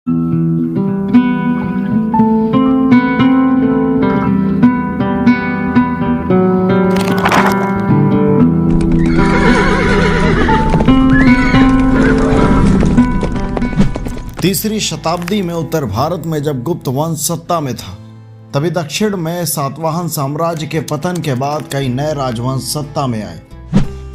तीसरी शताब्दी में उत्तर भारत में जब गुप्त वंश सत्ता में था, तभी दक्षिण में सातवाहन साम्राज्य के पतन के बाद कई नए राजवंश सत्ता में आए।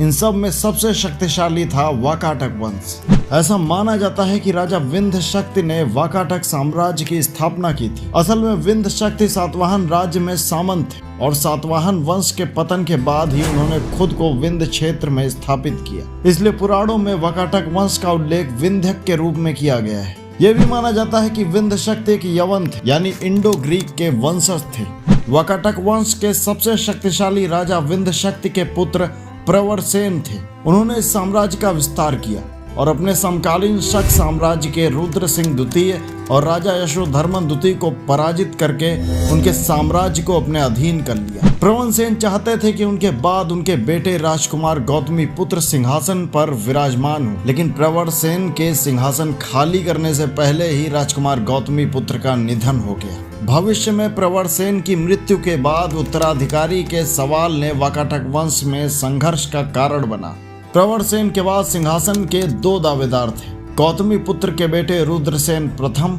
इन सब में सबसे शक्तिशाली था वाकाटक वंश। ऐसा माना जाता है कि राजा विंध्य शक्ति ने वाकाटक साम्राज्य की स्थापना की थी। असल में विंध्य शक्ति सातवाहन राज्य में सामंत थे और सातवाहन वंश के पतन के बाद ही उन्होंने खुद को विंध्य क्षेत्र में स्थापित किया। इसलिए पुराणों में वाकाटक वंश का उल्लेख विंध्यक के रूप में किया गया है। यह भी माना जाता है कि विंध्य शक्ति एक यवन थे, यानी इंडो ग्रीक के वंशज थे। वाकाटक वंश के सबसे शक्तिशाली राजा विंध्य शक्ति के पुत्र प्रवरसेन थे। उन्होंने इस साम्राज्य का विस्तार किया और अपने समकालीन शक साम्राज्य के रुद्र सिंह द्वितीय और राजा यशोधर्मन द्वितीय को पराजित करके उनके साम्राज्य को अपने अधीन कर लिया। प्रवरसेन चाहते थे कि उनके बाद उनके बेटे राजकुमार गौतमी पुत्र सिंहासन पर विराजमान हो, लेकिन प्रवरसेन के सिंहासन खाली करने से पहले ही राजकुमार गौतमी पुत्र का निधन हो गया। भविष्य में प्रवरसेन की मृत्यु के बाद उत्तराधिकारी के सवाल ने वाकाटक वंश में संघर्ष का कारण बना। प्रवरसेन के बाद सिंहासन के दो दावेदार थे, गौतमी पुत्र के बेटे रुद्रसेन प्रथम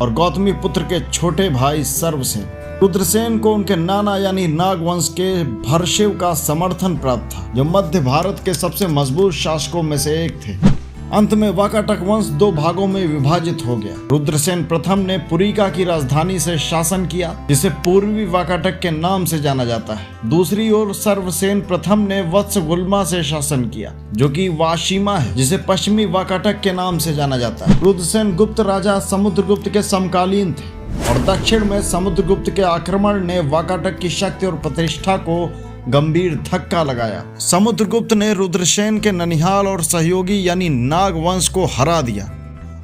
और गौतमी पुत्र के छोटे भाई सर्वसेन। रुद्रसेन को उनके नाना यानी नाग वंश के भरशिव का समर्थन प्राप्त था, जो मध्य भारत के सबसे मजबूत शासकों में से एक थे। अंत में वाकाटक वंश दो भागों में विभाजित हो गया। रुद्रसेन प्रथम ने पुरिका की राजधानी से शासन किया, जिसे पूर्वी वाकाटक के नाम से जाना जाता है। दूसरी ओर सर्वसेन प्रथम ने वत्सगुल्मा से शासन किया, जो कि वाशिमा है, जिसे पश्चिमी वाकाटक के नाम से जाना जाता है। रुद्रसेन गुप्त राजा समुद्रगुप्त के समकालीन थे और दक्षिण में समुद्रगुप्त के आक्रमण ने वाकाटक की शक्ति और प्रतिष्ठा को गंभीर धक्का लगाया। समुद्रगुप्त ने रुद्रसेन के ननिहाल और सहयोगी यानी नाग वंश को हरा दिया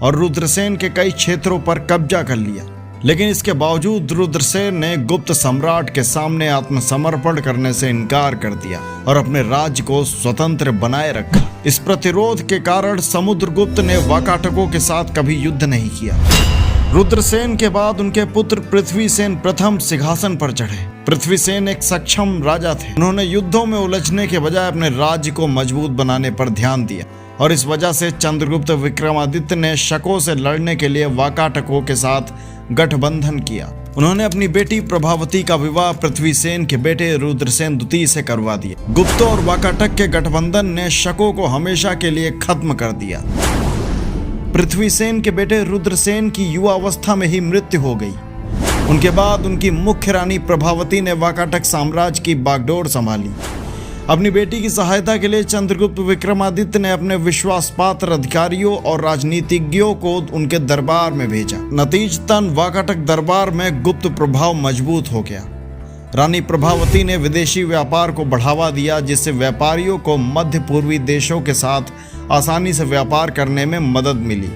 और रुद्रसेन के कई क्षेत्रों पर कब्जा कर लिया। लेकिन इसके बावजूद रुद्रसेन ने गुप्त सम्राट के सामने आत्मसमर्पण करने से इनकार कर दिया और अपने राज्य को स्वतंत्र बनाए रखा। इस प्रतिरोध के कारण समुद्रगुप्त ने वाकाटकों के साथ कभी युद्ध नहीं किया। रुद्रसेन के बाद उनके पुत्र पृथ्वीसेन प्रथम सिंहासन पर चढ़े। पृथ्वीसेन एक सक्षम राजा थे। उन्होंने युद्धों में उलझने के बजाय अपने राज्य को मजबूत बनाने पर ध्यान दिया और इस वजह से चंद्रगुप्त विक्रमादित्य ने शकों से लड़ने के लिए वाकाटकों के साथ गठबंधन किया। उन्होंने अपनी बेटी प्रभावती का विवाह पृथ्वीसेन के बेटे रुद्रसेन द्वितीय से करवा दिया। गुप्त और वाकाटक के गठबंधन ने शकों को हमेशा के लिए खत्म कर दिया। पृथ्वीसेन के बेटे रुद्रसेन की युवावस्था में ही मृत्यु हो गई। उनके बाद उनकी मुख्य रानी प्रभावती ने वाकाटक साम्राज्य की बागडोर संभाली। अपनी बेटी की सहायता के लिए चंद्रगुप्त विक्रमादित्य ने अपने विश्वासपात्र अधिकारियों और राजनीतिज्ञों को उनके दरबार में भेजा। नतीजतन वाकाटक दरबार में गुप्त प्रभाव मजबूत हो गया। रानी प्रभावती ने विदेशी व्यापार को बढ़ावा दिया, जिससे व्यापारियों को मध्य पूर्वी देशों के साथ आसानी से व्यापार करने में मदद मिली।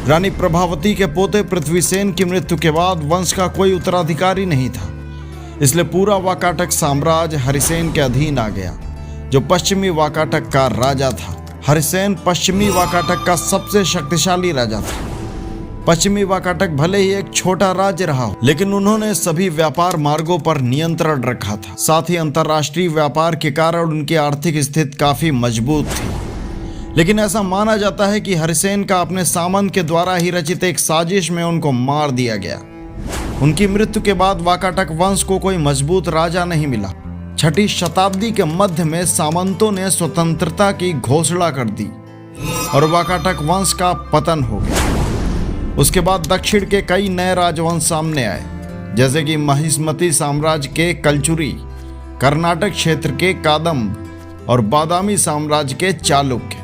रानी प्रभावती के पोते पृथ्वीसेन की मृत्यु के बाद वंश का कोई उत्तराधिकारी नहीं था, इसलिए पूरा वाकाटक साम्राज्य हरिसेन के अधीन आ गया, जो पश्चिमी वाकाटक का राजा था। हरिसेन पश्चिमी वाकाटक का सबसे शक्तिशाली राजा था। पश्चिमी वाकाटक भले ही एक छोटा राज्य रहा हो, लेकिन उन्होंने सभी व्यापार मार्गों पर नियंत्रण रखा था। साथ ही अंतर्राष्ट्रीय व्यापार के कारण उनकी आर्थिक स्थिति काफी मजबूत थी। लेकिन ऐसा माना जाता है कि हरिसेन का अपने सामंत के द्वारा ही रचित एक साजिश में उनको मार दिया गया। उनकी मृत्यु के बाद वाकाटक वंश को कोई मजबूत राजा नहीं मिला। छठी शताब्दी के मध्य में सामंतों ने स्वतंत्रता की घोषणा कर दी और वाकाटक वंश का पतन हो गया। उसके बाद दक्षिण के कई नए राजवंश सामने आए, जैसे कि महिष्मती साम्राज्य के कलचुरी, कर्नाटक क्षेत्र के कादम्ब और बादामी साम्राज्य के चालुक्य।